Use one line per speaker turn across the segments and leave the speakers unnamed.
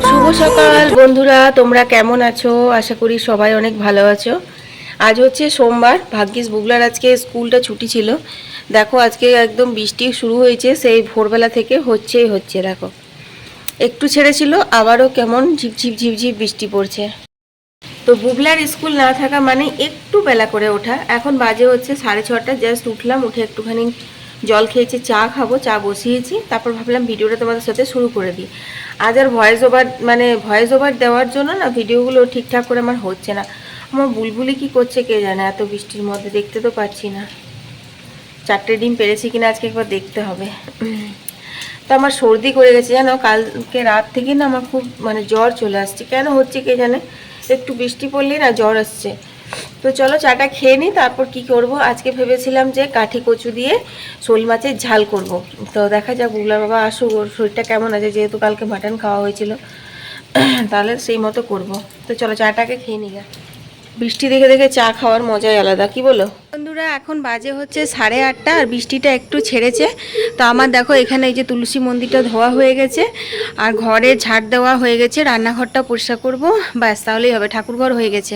শুভ সকাল বন্ধুরা, তোমরা কেমন আছো? আশা করি সবাই অনেক ভালো আছো। আজ হচ্ছে সোমবার, ভাগ্যিস বুগলার আজকে স্কুলটা ছুটি ছিল। দেখো আজকে একদম বৃষ্টি শুরু হয়েছে, সেই ভোরবেলা থেকে হচ্ছে। দেখো একটু ছেড়েছিল, আবারও কেমন ঝিপঝিপ ঝিপঝিপ বৃষ্টি পড়ছে। তো বুগলার স্কুল না থাকা মানে একটু বেলা করে ওঠা। এখন বাজে হচ্ছে 6:30, জাস্ট উঠলাম, উঠে একটুখানি জল খেয়েছি, চা খাবো, চা বসিয়েছি। তারপর ভাবলাম ভিডিওটা তোমাদের সাথে শুরু করে দিই। আজ আর ভয়েস ওভার দেওয়ার জন্য না ভিডিওগুলো ঠিকঠাক করে আমার হচ্ছে না। আমার বুলবুলি কি করছে কে জানে, এত বৃষ্টির মধ্যে দেখতে তো পাচ্ছি না। 4টে ডিম পেরেছি কিনা আজকে একবার দেখতে হবে। তো আমার সর্দি করে গেছে জানো, কালকে রাত থেকে না আমার খুব জ্বর চলে আসছে, কেন হচ্ছে কে জানে। একটু বৃষ্টি পড়লেই না জ্বর আসছে। তো চলো চাটা খেয়ে নিই, তারপর কি করব। আজকে ভেবেছিলাম যে কাঠি কচু দিয়ে শোল মাছের ঝাল করব। তো দেখা যাক বুগলার বাবা আসুক, ওর শরীরটা কেমন আছে, যেহেতু কালকে মাটন খাওয়া হয়েছিল, তাহলে সেই মতো করব। তো চলো চাটাকে খেয়ে নিই। বৃষ্টি দেখে দেখে চা খাওয়ার মজাই আলাদা, কি বলো বন্ধুরা? এখন বাজে হচ্ছে 8:30 আর বৃষ্টিটা একটু ছেড়েছে। তো আমার দেখো এখানে এই যে তুলসী মন্দিরটা ধোয়া হয়ে গেছে, আর ঘরে ঝাড় দেওয়া হয়ে গেছে, রান্নাঘরটা পরিষ্কার করব, ব্যাস তাহলেই হবে। ঠাকুরঘর হয়ে গেছে,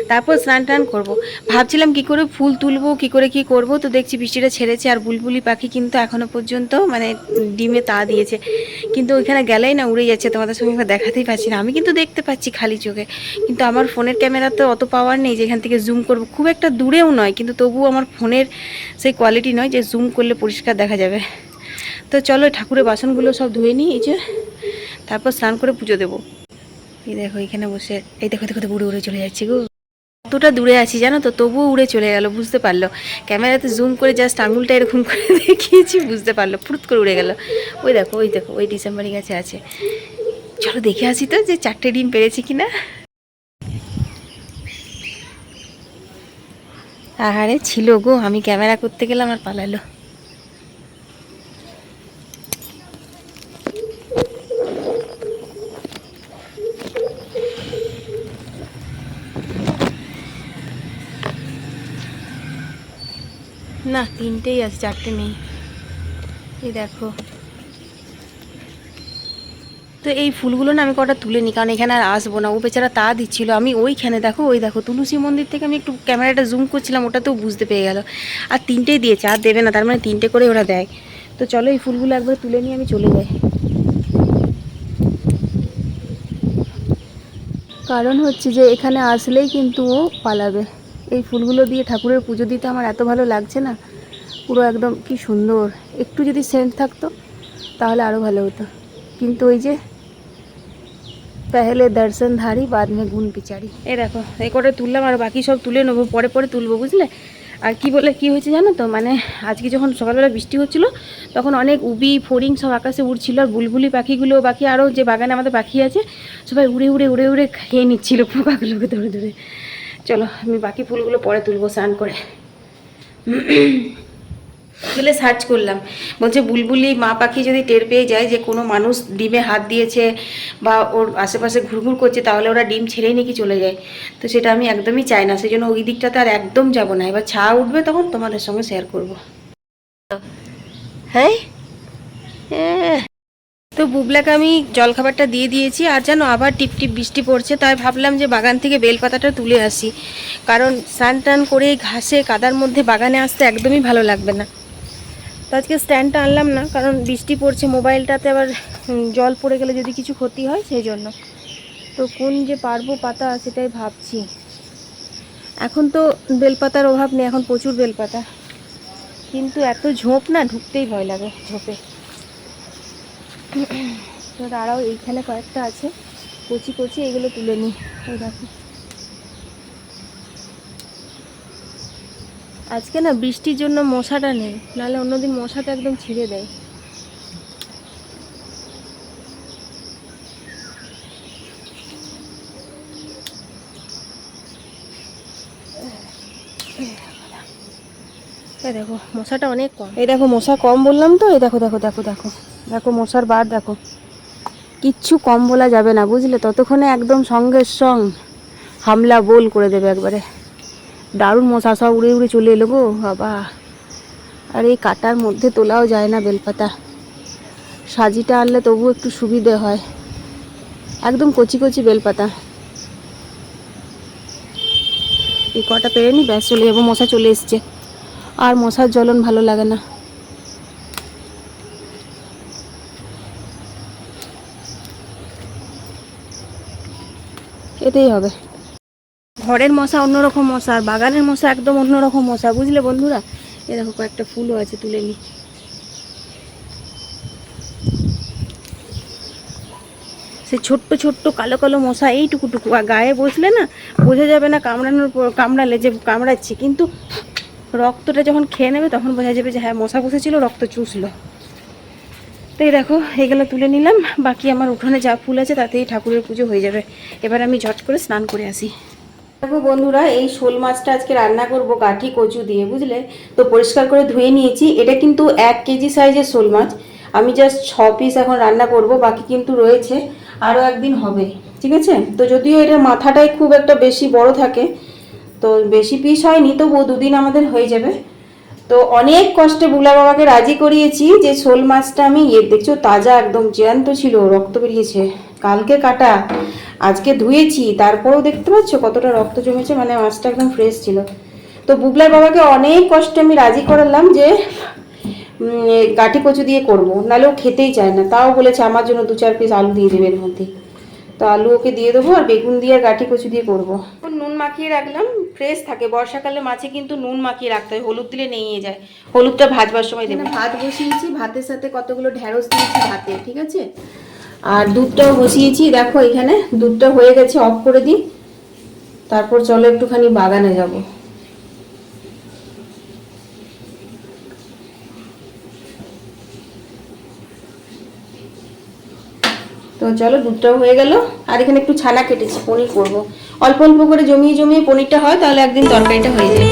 তারপর স্নান টান করবো। ভাবছিলাম কি করে ফুল তুলবো, কি করে কি করব। তো দেখছি বৃষ্টিটা ছেড়েছে, আর বুলবুলি পাখি কিন্তু এখনো পর্যন্ত ডিমে তা দিয়েছে, কিন্তু ওইখানে গেলেই না উড়ে যাচ্ছে। তোমাদের সঙ্গে দেখাতেই পাচ্ছি না, আমি কিন্তু দেখতে পাচ্ছি খালি চোখে, কিন্তু আমার ফোনের ক্যামেরাতে অত পাওয়ার নেই যে এখান থেকে জুম করব। খুব একটা দূরেও নয়, কিন্তু তবুও আমার ফোনের সেই কোয়ালিটি নয় যে জুম করলে পরিষ্কার দেখা যাবে। তো চলো ঠাকুরের বাসনগুলো সব ধুয়ে নিই, এই যে, তারপর স্নান করে পুজো দেবো। এই দেখো এখানে বসে, এই দেখো দেখো উড়ে উড়ে চলে যাচ্ছে গো। কতটা দূরে আছি জানো তো, তবুও উড়ে চলে গেল, বুঝতে পারলো। ক্যামেরাতে জুম করে জাস্ট আঙুলটা এরকম করে দেখিয়েছি, বুঝতে পারলো, ফুরুত করে উড়ে গেল। ওই দেখো ওই দেখো, ওই ডিসেম্বরি গাছে আছে। চলো দেখে আসি তো যে 4টে ডিম পেরেছি কিনা। আহারে ছিল গো, আমি ক্যামেরা করতে গেলাম আর পালালো। না 3টেই আছে, 4টে নেই। এই দেখো, তো এই ফুলগুলো না আমি কটা তুলে নিই, কারণ এখানে আর আসবো না। ও বেচারা তা দিচ্ছিল, আমি ওইখানে দেখো, ওই দেখো তুলসী মন্দির থেকে আমি একটু ক্যামেরাটা জুম করছিলাম, ওটাতেও বুঝতে পেয়ে গেল। আর 3টেই দিয়েছে, আর দেবে না, তার মানে 3টে করে ওরা দেয়। তো চলো এই ফুলগুলো একবার তুলে নিয়ে আমি চলে যাই। কারণ হচ্ছে যে এখানে আসলেই কিন্তু ও পালাবে। এই ফুলগুলো দিয়ে ঠাকুরের পুজো দিতে আমার এত ভালো লাগছে না, পুরো একদম কি সুন্দর। একটু যদি সেন্ট থাকতো তাহলে আরও ভালো হতো, কিন্তু ওই যে পহলে দর্শনধারী বাদ মে গুণ বিচারি। এই দেখো এই কটা তুললাম, আর বাকি সব তুলে নেবো, পরে পরে তুলবো, বুঝলে। আর কি হয়েছে জানো তো, আজকে যখন সকালবেলা বৃষ্টি হচ্ছিলো, তখন অনেক উবি ফড়িং সব আকাশে উড়ছিল, আর বুলবুলি পাখিগুলো, বাকি আরও যে বাগানে আমাদের পাখি আছে, সবাই উড়ে উড়ে উড়ে উড়ে খেয়ে নিচ্ছিল পোকাগুলোকে ধরে ধরে। চলো আমি বাকি ফুলগুলো পরে তুলবো স্নান করে। গুগলে সার্চ করলাম, বলছে বুলবুলি মা পাখি যদি টের পেয়ে যায় যে কোনো মানুষ ডিমে হাত দিয়েছে বা ওর আশেপাশে ঘুরঘুর করছে, তাহলে ওরা ডিম ছেড়েই নাকি চলে যায়। তো সেটা আমি একদমই চাই না, সেই জন্য ওই দিকটাতে আর একদম যাব না। এবার ছা উঠবে তখন তোমাদের সঙ্গে শেয়ার করব। হ্যাঁ, তো বুবলাকে আমি জলখাবারটা দিয়ে দিয়েছি, আর জানো আবার টিপ টিপ বৃষ্টি পড়ছে, তাই ভাবলাম যে বাগান থেকে বেলপাতাটা তুলে আসি, কারণ স্নান টান করে ঘাসে কাদার মধ্যে বাগানে আসতে একদমই ভালো লাগবে না। তো আজকে স্ট্যান্ডটা আনলাম না, কারণ বৃষ্টি পড়ছে, মোবাইলটাতে আবার জল পড়ে গেলে যদি কিছু ক্ষতি হয় সেই জন্য। তো কোন যে পারবো পাতা সেটাই ভাবছি। এখন তো বেলপাতার অভাব নেই, এখন প্রচুর বেলপাতা, কিন্তু এত ঝোপ না, ঢুকতেই ভয় লাগে ঝোপে। তো দাঁড়াও, এইখানে কয়েকটা আছে কচি কচি, এগুলো তুলে নিই। এই দেখো আজকে না বৃষ্টির জন্য মশাটা নেই, নাহলে অন্যদিন মশাটা একদম ছিঁড়ে দেয়। এই দেখো মশাটা অনেক কম, এই দেখো মশা কম বললাম তো, এই দেখো দেখো দেখো দেখো দেখো মশার বার দেখো। কিচ্ছু কম বলা যাবে না, বুঝলে, ততক্ষণে একদম সঙ্গের সঙ্গ হামলা বোল করে দেবে একবারে। দারুণ মশা, সব উড়ে উড়ে চলে এলো গো বাবা। আর এই কাটার মধ্যে তোলাও যায় না বেলপাতা, সাজিটা আনলে তবু একটু সুবিধে হয়। একদম কচি কচি বেলপাতা। এই কটা পেরে নি, ব্যাস চলে যাবো। মশা চলে এসছে, আর মশার জ্বলন ভালো লাগে না। এতেই হবে। ঘরের মশা অন্যরকম মশা, আর বাগানের মশা একদম অন্যরকম মশা, বুঝলে বন্ধুরা। এ দেখো কয়েকটা ফুলও আছে, তুলে নি। সে ছোট্ট ছোট্ট কালো কালো মশা এইটুকুটুকু, আর গায়ে বসলে না বোঝা যাবে না কামড়ানোর পর, কামড়ালে যে কামড়াচ্ছে, কিন্তু রক্তটা যখন খেয়ে নেবে তখন বোঝা যাবে যে হ্যাঁ মশা বসেছিল, রক্ত চুষলো। তো এই দেখো এগুলো তুলে নিলাম। বাকি আমার উঠোনে যা ফুল আছে তাতেই ঠাকুরের পুজো হয়ে যাবে। এবার আমি ঝট করে স্নান করে আসি। দেখো বন্ধুরা, এই শোল মাছটা আজকে রান্না করব কাঠি কচু দিয়ে, বুঝলে। তো পরিষ্কার করে ধুয়ে নিয়েছি। এটা কিন্তু 1 কেজি সাইজের শোল মাছ। আমি জাস্ট 6 পিস এখন রান্না করব, বাকি কিন্তু রয়েছে, আরও একদিন হবে, ঠিক আছে। তো যদিও এটার মাথাটাই খুব একটা বেশি বড় থাকে, তো বেশি পিস হয়নি, তবুও 2 দিন আমাদের হয়ে যাবে। তো অনেক কষ্টে বুলা বাবাকে রাজি করিয়েছি যে শোল মাছটা আমি দেখছো তাজা একদম জ্যান্ত ছিল, রক্ত বেরিয়েছে, কালকে কাটা, আজকে ধুয়েছি, তারপরেও দেখতে পাচ্ছ কতটা রক্ত জমেছে, মানে মাছটা একদম ফ্রেশ ছিল। তো বুগলার বাবাকে অনেক কষ্টে আমি রাজি করালাম যে কাঠি কচু দিয়ে করবো, নাহলে ও খেতেই চায় না। তাও বলেছে আমার জন্য 2-4 পিস আলু দিয়ে দেবে এর মধ্যে। তো আলু ওকে দিয়ে দেবো, আর বেগুন দিয়ে আর কাঠি কচু দিয়ে করবো। নুন মাখিয়ে রাখলাম, ফ্রেশ থাকে। বর্ষাকালে মাছে কিন্তু নুন মাখিয়ে রাখতে হয়, হলুদ দিলে নেইয়ে যায়। হলুদটা ভাজবার সময় দেবো। ভাত বসিয়েছি, ভাতের সাথে কতগুলো ঢ্যাঁড়স দিয়েছি ভাতে, ঠিক আছে। আর দুধটাও বসিয়েছি, দেখো এখানে দুধটা হয়ে গেছে, অফ করে দিই। তারপর চলো একটুখানি বাগানে যাব। তো চলো, দুধটাও হয়ে গেল। আর এখানে একটু ছানা কেটেছি, পনির করবো। অল্প অল্প করে জমিয়ে জমিয়ে পনিরটা হয়, তাহলে একদিন তরকারিটা হয়ে যায়।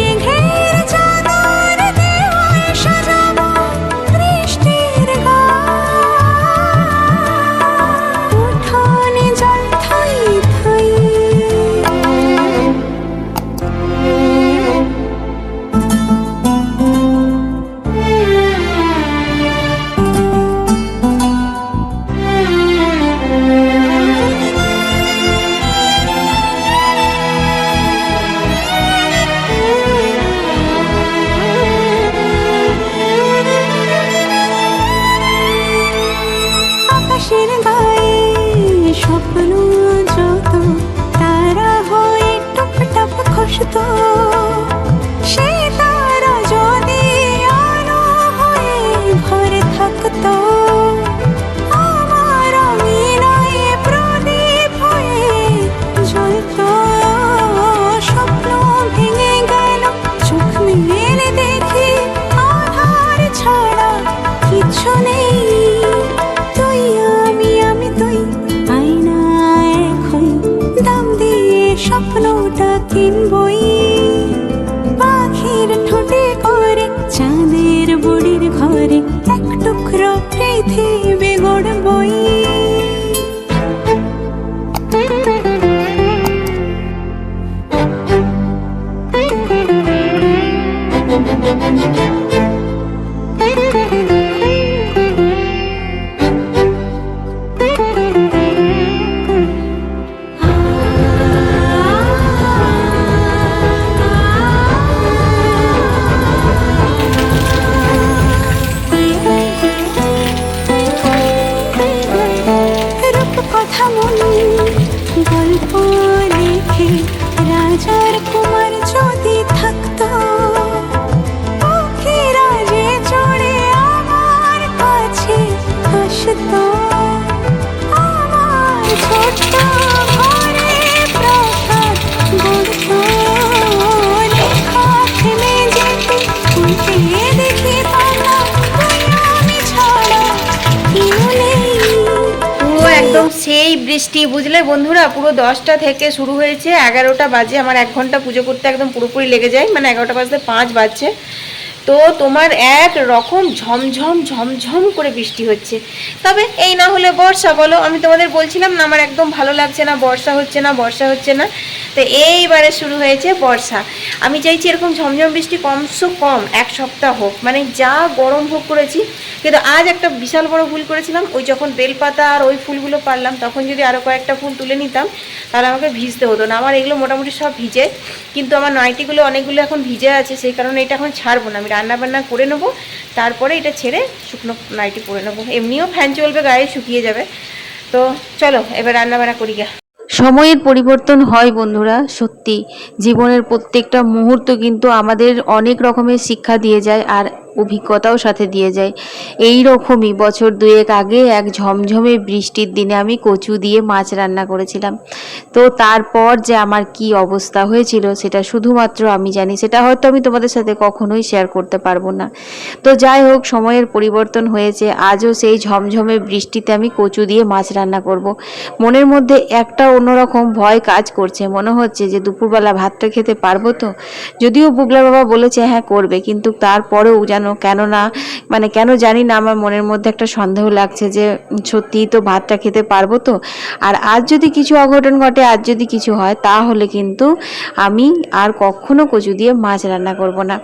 সেই বৃষ্টি, বুঝলে বন্ধুরা। পুরো 10টা থেকে শুরু হয়েছে, 11টা বাজে। আমার 1 ঘন্টা পুজো করতে একদম পুরোপুরি লেগে যায়, মানে 11টা বাজতে 5 বাজছে। তো তোমার এক রকম ঝমঝম ঝমঝম করে বৃষ্টি হচ্ছে। তবে এই না হলে বর্ষা, বলো? আমি তোমাদের বলছিলাম না আমার একদম ভালো লাগছে না, বর্ষা হচ্ছে না, বর্ষা হচ্ছে না। তো এইবারে শুরু হয়েছে বর্ষা। আমি চাইছি এরকম ঝমঝম বৃষ্টি কমসে কম এক সপ্তাহ হোক, মানে যা গরম ভোগ করেছি। কিন্তু আজ একটা বিশাল বড় ভুল করেছিলাম, ওই যখন বেলপাতা আর ওই ফুলগুলো পারলাম তখন যদি আরও কয়েকটা ফুল তুলে নিতাম তাহলে আমাকে ভিজতে হতো না। আমার এগুলো মোটামুটি সব ভিজে, কিন্তু আমার নাইটিগুলো অনেকগুলো এখন ভিজে আছে, সেই কারণে এটা এখন ছাড়বো না। আমি রান্না বান্না করে নেবো, তারপরে এটা ছেড়ে শুকনো নাইটি পরে নেবো। এমনিও ফ্যান চলবে, গায়ে শুকিয়ে যাবে। তো চলো এবার রান্না বান্না করি গা। সময়ের পরিবর্তন হয় বন্ধুরা, সত্যি জীবনের প্রত্যেকটা মুহূর্ত কিন্তু আমাদের অনেক রকমের শিক্ষা দিয়ে যায় আর অভিজ্ঞতাও সাথে দিয়ে যায়। এই রকমই বছর দুয়েক আগে এক ঝমঝমে বৃষ্টির দিনে আমি কচু দিয়ে মাছ রান্না করেছিলাম। তো তারপর যে আমার কি অবস্থা হয়েছিল সেটা শুধুমাত্র আমি জানি, সেটা হয়তো আমি তোমাদের সাথে কখনোই শেয়ার করতে পারবো না। তো যাই হোক, সময়ের পরিবর্তন হয়েছে, আজও সেই ঝমঝমে বৃষ্টিতে আমি কচু দিয়ে মাছ রান্না করব। মনের মধ্যে একটা অন্যরকম ভয় কাজ করছে, মনে হচ্ছে যে দুপুরবেলা ভাতটা খেতে পারবো তো। যদিও বুগলা বাবা বলেছে হ্যাঁ করবে, কিন্তু তারপরেও যেন কেন জানি না আমার মনের মধ্যে একটা সন্দেহ লাগছে যে সত্যিই তো ভাতটা খেতে পারবো তো। আর আজ যদি কিছু অঘটন ঘটে, আজ যদি কিছু হয়, তাহলে কিন্তু আমি আর কখনো কচু দিয়ে মাছ রান্না করব না।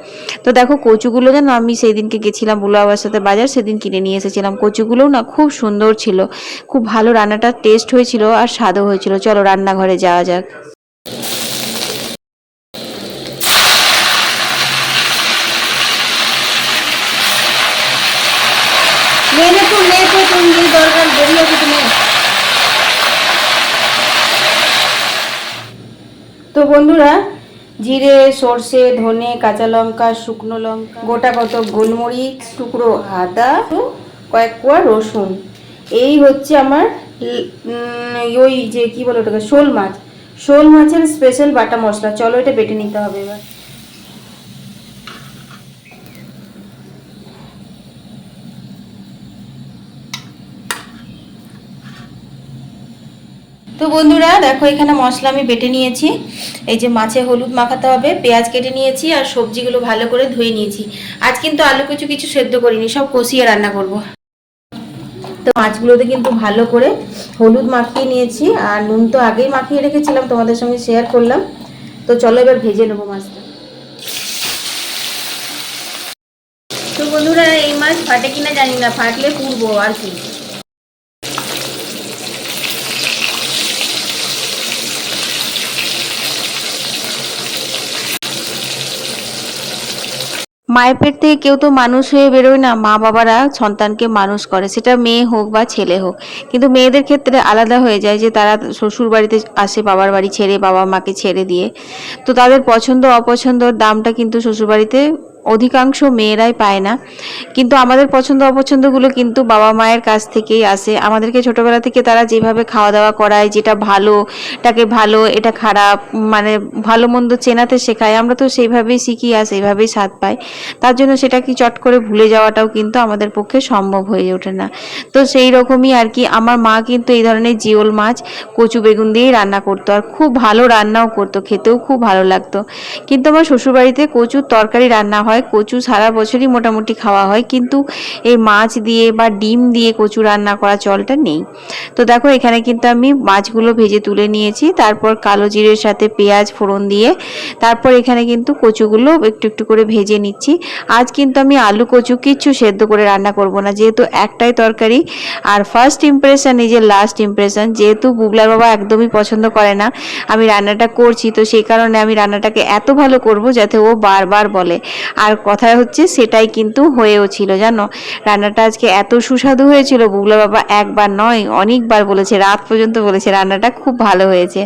তো দেখো কচুগুলো যেন আমি সেই দিনকে গেছিলাম বুলা বাবার সাথে বাজার, সেদিন কিনে নিয়ে এসেছিলাম। কচুগুলোও না খুব সুন্দর ছিল, খুব ভালো রান্নাটা টেস্ট হয়েছিল আর স্বাদও হয়েছিল। চলো রান্নাঘরে যাওয়া যাক। দরকার বেরিয়ে তুমি। তো বন্ধুরা, জিরে, সর্ষে, ধনে, কাঁচা লঙ্কা, শুকনো লঙ্কা, গোটা কত গোলমরিচ, টুকরো আদা, কয়েক কোয়া রসুন, এই হচ্ছে আমার ওই যে কি বলে ওটাকে, শোল মাছ। শোল মাছের স্পেশাল বাটা মশলা। চলো এটা বেটে নিতে হবে এবার। তো বন্ধুরা দেখো, এখানে মশলা আমি বেটে নিয়েছি। এই যে মাছে হলুদ মাখাতে হবে, পেঁয়াজ কেটে নিয়েছি আর সবজিগুলো ভালো করে ধুয়ে নিয়েছি। আজ কিন্তু আলু কিছু সেদ্ধ করিনি, সব কষিয়ে রান্না করব। তো মাছগুলোতে কিন্তু ভালো করে হলুদ মাখিয়ে নিয়েছি, আর নুন তো আগেই মাখিয়ে রেখেছিলাম, তোমাদের সঙ্গে শেয়ার করলাম। তো চলো এবার ভেজে নেবো মাছটা। তো বন্ধুরা, এই মাছ ফাটে কিনা জানি না, ফাটলে পুড়বো আর কি। মায়ের পেট থেকে কেউ তো মানুষ হয়ে বেরোয় না, মা বাবারা সন্তানকে মানুষ করে, সেটা মেয়ে হোক বা ছেলে হোক। কিন্তু মেয়েদের ক্ষেত্রে আলাদা হয়ে যায় যে তারা শ্বশুর বাড়িতে আসে বাবার বাড়ি ছেড়ে, বাবা মাকে ছেড়ে দিয়ে। তো তাদের পছন্দ অপছন্দর দামটা কিন্তু শ্বশুরবাড়িতে অধিকাংশ মেয়েরাই পায় না। কিন্তু আমাদের পছন্দ অপছন্দগুলো কিন্তু বাবা মায়ের কাছ থেকেই আসে। আমাদেরকে ছোটবেলা থেকে তারা যেভাবে খাওয়া দাওয়া করায়, যেটা ভালোটাকে ভালো, এটা খারাপ, মানে ভালো মন্দ চেনাতে শেখায়, আমরা তো সেইভাবেই শিখি আর সেইভাবেই স্বাদ পাই। তার জন্য সেটা কি চট করে ভুলে যাওয়াটাও কিন্তু আমাদের পক্ষে সম্ভব হয়ে ওঠে না। তো সেই রকমই আর কি, আমার মা কিন্তু এই ধরনের জিওল মাছ কচু বেগুন দিয়েই রান্না করতো, আর খুব ভালো রান্নাও করতো, খেতেও খুব ভালো লাগতো। কিন্তু আমার শ্বশুরবাড়িতে কচুর তরকারি রান্না হয়, কচু সারা বছরই মোটামুটি খাওয়া হয়, কিন্তু এই মাছ দিয়ে বা ডিম দিয়ে কচু রান্না করা চলটা নেই। তো দেখো এখানে কিন্তু আমি মাছগুলো ভেজে তুলে নিয়েছি, তারপর কালো জিরের সাথে পেঁয়াজ ফোড়ন দিয়ে তারপর এখানে কিন্তু কচুগুলো একটু একটু করে ভেজে নিচ্ছি। আজ কিন্তু আমি আলু কচু কিচ্ছু সেদ্ধ করে রান্না করব না, যেহেতু একটাই তরকারি। আর ফার্স্ট ইমপ্রেশন নিজের লাস্ট ইমপ্রেশন, যেহেতু বুবলার বাবা একদমই পছন্দ করে না আমি রান্নাটা করছি, তো সেই কারণে আমি রান্নাটাকে এত ভালো করব যাতে ও বারবার বলে। আর কথা হচ্ছে সেটাই কিন্তু হয়েও ছিল, জানো। রান্নাটা আজকে এত সুস্বাদু হয়েছিল, বুবলা বাবা একবার নয় অনেকবার বলেছে, রাত পর্যন্ত বলেছে রান্নাটা খুব ভালো হয়েছে।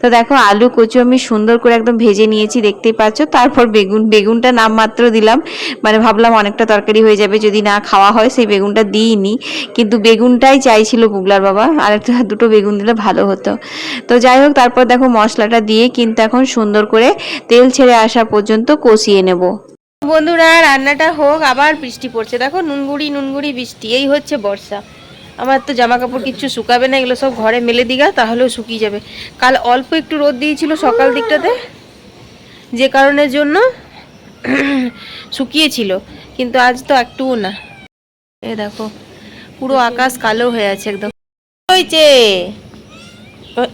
তো দেখো আলু কচু আমি সুন্দর করে একদম ভেজে নিয়েছি, দেখতেই পাচ্ছ। তারপর বেগুনটা নামমাত্র দিলাম, মানে ভাবলাম অনেকটা তরকারি হয়ে যাবে যদি না খাওয়া হয়, সেই বেগুনটা দিইনি। কিন্তু বেগুনটাই চাইছিল বুবলার বাবা, আর দুটো বেগুন দিলে ভালো হতো। তো যাই হোক, তারপর দেখো মশলাটা দিয়ে কিন্তু এখন সুন্দর করে তেল ছেড়ে আসা পর্যন্ত কষিয়ে নেব। বন্ধুরা রান্নাটা হোক, আবার বৃষ্টি পড়ছে, দেখো নুনগুড়ি বৃষ্টি। এই হচ্ছে বর্ষা। আমার তো জামা কাপড় কিচ্ছু শুকাবে না, এগুলো সব ঘরে মেলে দিগা, তাহলেও শুকিয়ে যাবে। কাল অল্প একটু রোদ দিয়েছিল সকাল দিকটাতে, যে কারণের জন্য শুকিয়েছিল, কিন্তু আজ তো একটুও না। এ দেখো পুরো আকাশ কালো হয়ে আছে একদম। হয়েছে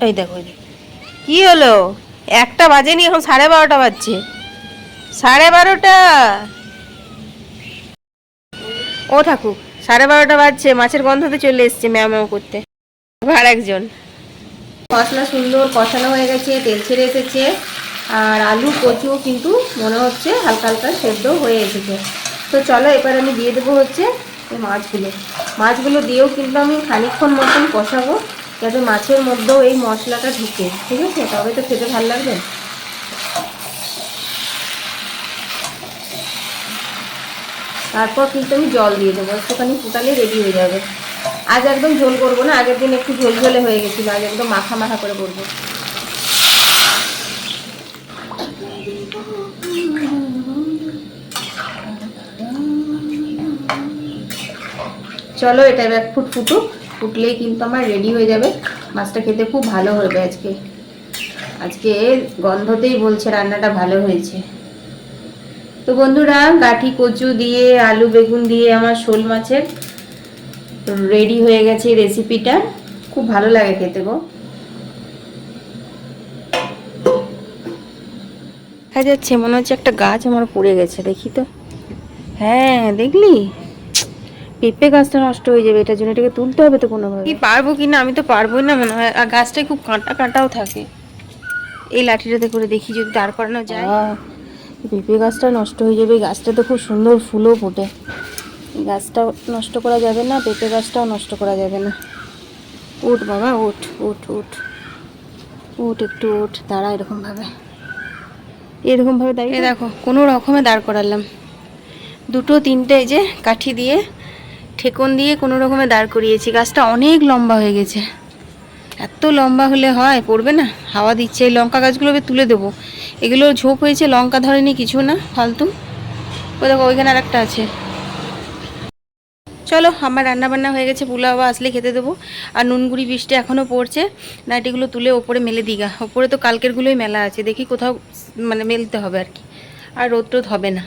এই দেখো, কি হলো? 1টা বাজেনি, এখন 12:30 বাজছে। 12:30। ও থাকুক, 12:30 বাজছে, মাছের গন্ধতে চলে এসছে ম্যাও ম্যাও করতে। আর একজন। মশলা সুন্দর কষানো হয়ে গেছে, তেল ছেড়ে এসেছে, আর আলু কচুও কিন্তু মনে হচ্ছে হালকা হালকা সেদ্ধ হয়ে এসেছে। তো চলো এবার আমি দিয়ে দেবো হচ্ছে এই মাছগুলো দিয়েও কিন্তু আমি খানিকক্ষণ মতন কষাবো, যাতে মাছের মধ্যেও এই মশলাটা ঢুকে, ঠিক আছে? তবে তো খেতে ভালো লাগবে। তারপর কিন্তু আমি জল দিয়ে দেবো, একটুখানি ফুটালে রেডি হয়ে যাবে। আজ একদম ঝোল করবো না, আগের দিন একটু ঝোল ঝোলে হয়ে গেছিলো, আজ একদম মাখা মাখা করে করবো। চলো এটা এবার ফুটলেই কিন্তু আমার রেডি হয়ে যাবে। মাছটা খেতে খুব ভালো হবে আজকে। আজকে গন্ধতেই বলছে রান্নাটা ভালো হয়েছে। তো বন্ধুরা, গাঠি কচু দিয়ে আলু বেগুন দিয়ে আমার শোল মাছের রেডি হয়ে গেছে রেসিপিটা। খুব ভালো লাগে খেতে গো। দেখা যাচ্ছে মনে হচ্ছে একটা গাছ আমার পড়ে গেছে, দেখি তো। হ্যাঁ দেখলি, পেঁপে গাছটা নষ্ট হয়ে যাবে, এটার জন্য এটাকে তুলতে হবে তো কোনোভাবে। কি পারবো কিনা, আমি তো পারবোই না মনে হয়। আর গাছটায় খুব কাঁটাও থাকে। এই লাঠিটাতে করে দেখি যদি দাঁড় করানো যায়। পেঁপে গাছটা নষ্ট হয়ে যাবে। গাছটা তো খুব সুন্দর ফুলও ফোটে। এই গাছটাও নষ্ট করা যাবে না, পেঁপে গাছটাও নষ্ট করা যাবে না। উঠ বাবা, উঠ উঠ উঠ উঠ, একটু উঠ, দাঁড়া এরকমভাবে দাঁড়িয়ে দেখো, কোনো রকমে দাঁড় করালাম। 2 3টে এই যে কাঠি দিয়ে ঠেকন দিয়ে কোনো রকমে দাঁড় করিয়েছি। গাছটা অনেক লম্বা হয়ে গেছে। এত লম্বা হলে হয়, পড়বে না? হাওয়া দিচ্ছে। এই লঙ্কা গাছগুলো তুলে দেবো। এগুলো ঝোপ হয়েছে, লঙ্কা ধরেনি, কিছু না, ফালতু। ওই দেখো ওইখানে আর একটা আছে। চলো, আমার রান্না বান্না হয়ে গেছে, পোলাও আসলে খেতে দেবো। আর নুনগুড়ি বৃষ্টি এখনও পড়ছে। নাইটিগুলো তুলে ওপরে মেলে দিগা। ওপরে তো কালকেরগুলোই মেলা আছে, দেখি কোথাও মানে মেলতে হবে আর কি। আর রোদ টোদ হবে না।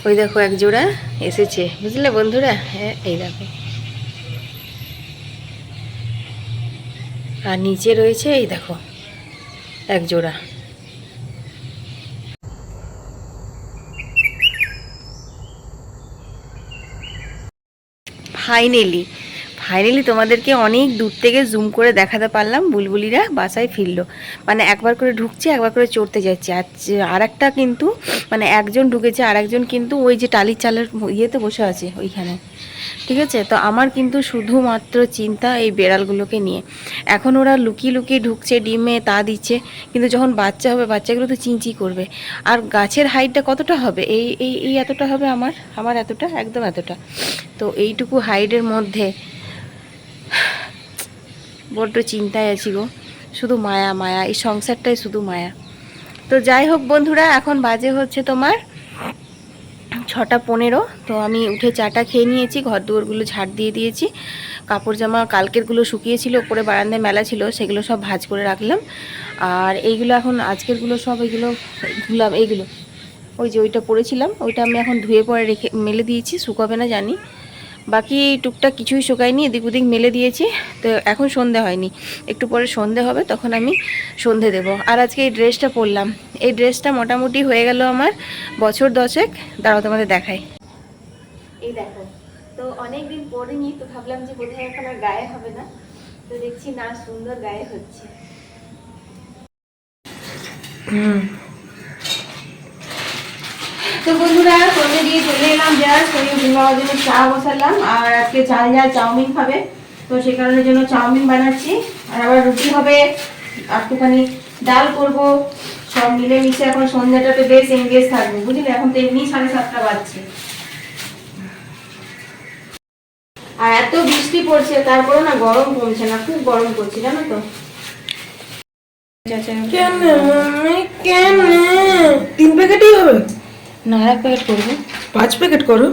ওই দেখো এক জোড়া এসেছে, বুঝলে বন্ধুরা? হ্যাঁ এই দেখো। আর নিচে রয়েছে এই দেখো এক জোড়া। ফাইনালি তোমাদেরকে অনেক দূর থেকে জুম করে দেখাতে পারলাম। বুলবুলিরা বাসায় ফিরলো। মানে একবার করে ঢুকছে, একবার করে চড়তে যাচ্ছে। আর একটা কিন্তু মানে একজন ঢুকেছে, আর একজন কিন্তু ওই যে টালির চালের ইয়েতে বসে আছে ওইখানে, ঠিক আছে? তো আমার কিন্তু শুধুমাত্র চিন্তা এই বেড়ালগুলোকে নিয়ে। এখন ওরা লুকিয়ে লুকিয়ে ঢুকছে, ডিমে তা দিচ্ছে, কিন্তু যখন বাচ্চা হবে, বাচ্চাগুলো তো চিঁচি করবে। আর গাছের হাইটটা কতটা হবে? এই এই এই এতটা হবে, আমার এতটা, একদম এতটা। তো এইটুকু হাইটের মধ্যে বড্ড চিন্তায় আছি গো। শুধু মায়া, এই সংসারটাই শুধু মায়া। তো যাই হোক বন্ধুরা, এখন বাজে হচ্ছে তোমার 6টা 15। তো আমি উঠে চাটা খেয়ে নিয়েছি, ঘর দুয়ারগুলো ঝাড় দিয়ে দিয়েছি। কাপড় জামা কালকেরগুলো শুকিয়েছিল, উপরে বারান্দায় মেলা ছিল, সেগুলো সব ভাঁজ করে রাখলাম। আর এইগুলো এখন আজকেরগুলো সব এইগুলো ধুলাম। এইগুলো ওই যে ওইটা পরেছিলাম, ওইটা আমি এখন ধুয়ে পরে রেখে মেলে দিয়েছি, শুকাবে না জানি। বাকি টুকটাক কিছুই শুকায়নি, এদিক ওদিক মেলে দিয়েছি। তো এখন সন্ধে হয়নি, একটু পরে সন্ধে হবে, তখন আমি সন্ধে দেব। আর আজকে এই ড্রেসটা পরলাম। এই ড্রেসটা মোটামুটি হয়ে গেল আমার বছর 10। দাঁড়াও তোমাদের দেখাই। এই দেখো, তো অনেক দিন পরিনি, তো ভাবলাম যে বোধহয় এখন আর গায়ে হবে না। তো দেখছি না, সুন্দর গায়ে হচ্ছে। তো বন্ধুরা, সন্ধে দিয়ে চলে এলাম, জাস্ট বাবার জন্য চা বসালাম। আর আজকে চাউমিন খাবে, তো সে কারণের জন্য চাউমিন বানাচ্ছি। আর আবার রুটি হবে, একটুখানি ডাল করব। সব মিলে মিশে এখন সন্ধ্যাটাতে বেশ এনগেজ থাকবো, বুঝলি? এখন তো এমনি 7:30 বাজছে। আর এত বৃষ্টি পড়ছে, তারপরে না গরম কমছে না, খুব গরম করছে, জানো তো?
কেন 3 প্যাকেটই হবে
না, 1 প্যাকেট করবো।
5 প্যাকেট করো।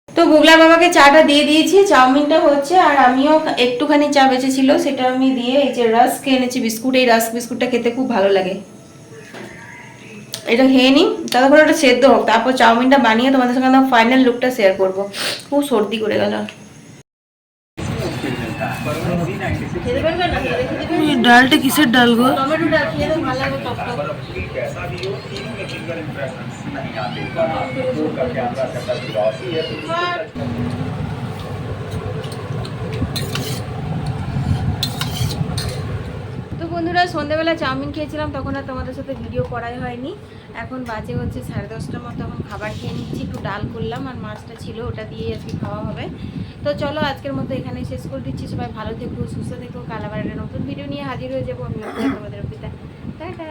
তো বুগলা বাবাকে চাটা দিয়ে দিয়েছি, চাউমিনটা হচ্ছে। আর আমিও একটুখানি চা বেঁচেছিল, সেটা আমি দিয়ে এই যে রাস্ক এনেছি, বিস্কুট। এই রাস্ক বিস্কুটটা খেতে খুব ভালো লাগে। এটা খেয়ে নিই, ততক্ষণ ওটা সেদ্ধ হোক, তারপর চাউমিনটা বানিয়ে তোমাদের সঙ্গে ফাইনাল লুকটা শেয়ার করবো। খুব সর্দি করে গেল।
ডালটা কিসের ডাল গো?
টমেটো ডাল খেয়ে তো ভালো লাগবে, টক টক। তো বন্ধুরা, সন্ধ্যাবেলা চাউমিন খেয়েছিলাম, তখন আর তোমাদের সাথে ভিডিও করাই হয়নি। এখন বাজে হচ্ছে 10:30টার মতো, এখন খাবার খেয়ে নিচ্ছি। একটু ডাল করলাম আর মাছটা ছিল, ওটা দিয়েই আজকে খাওয়া হবে। তো চলো আজকের মতো এখানে শেষ করে দিচ্ছি। সবাই ভালো থেকো, সুস্থ থেকো। কাল আবার একটা নতুন ভিডিও নিয়ে হাজির হয়ে যাবো আমি, তোমাদের অর্পিতা। টাটা।